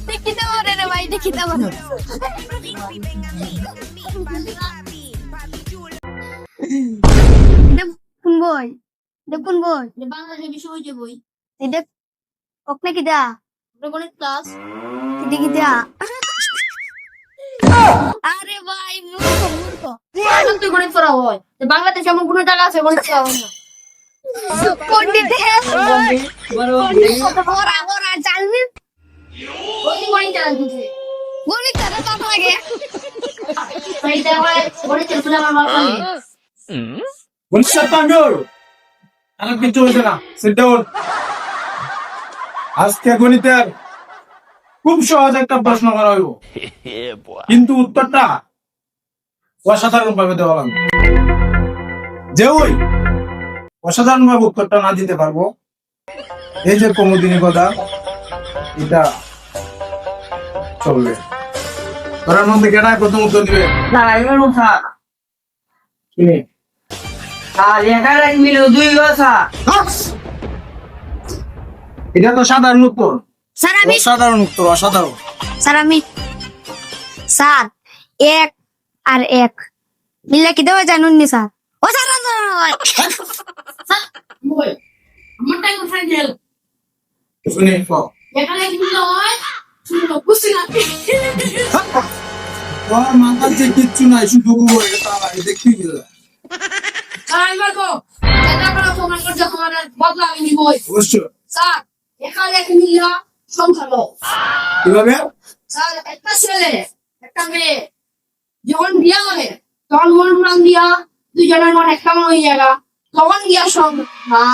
দেখিতে পারে রে ভাই, দেখিতে পারে। এটা কোন বই? এটা কোন বই? বাংলাদেশের বিষয় হইছে বই। এটা ওকে কি দা? গণিত ক্লাস। এটা কি দা? আরে ভাই মূর্খ মূর্খ। তুই গণিত পড়া হয় বাংলাদেশে এমন কোন জায়গা আছে গণিত পড়া হয় না? পণ্ডিত পণ্ডিত কত বড় বড় জানবি? ওই গণিত জানা দিছে গণিত জানা তো লাগে। এইটা হয় গণিতের ফুল আমার বাবা লাগে। Bullshit, Tanjur! আর কিছু হয়েছে না, sit down. আজকে গণিতের খুব সহজ একটা প্রশ্ন করা হইব, কিন্তু উত্তরটা অসাধারণ ভাবে দেওয়া লাগবে। যে ওই অসাধারণ ভাবে উত্তরটা না দিতে পারবো, এই যে কমোদিনী কথা, এটা চলবে। তোর মধ্যে কেটায় প্রথম উত্তর দিবে? না এবার কথা কিনে আর এখানে মিল দুই কথা এটা তো সাধারণ উত্তর। স্যার আমি অসাধারণ উত্তর, অসাধারণ। স্যার আমি স্যার এক আর এক মিলে কি দেওয়া জানুন নি স্যার? ও স্যার বই আমার টাইম উঠাই গেল শুনে এখানে কি হয় শুনো বুঝছি না তোর মাথার যে কিচ্ছু নাই, শুধু এটা দেখতে গেল। আমি বলবো এটা আমরা প্রমাণ করতে আমাদের বদলা আমি নিবই অবশ্যই। স্যার এখানে এক মিলিয়া সংখ্যা লো কিভাবে? স্যার একটা ছেলে একটা মেয়ে যখন বিয়া করে তখন মন দিয়া দুজনের মন একটা হয়ে যাবে তখন গিয়া সংখ্যা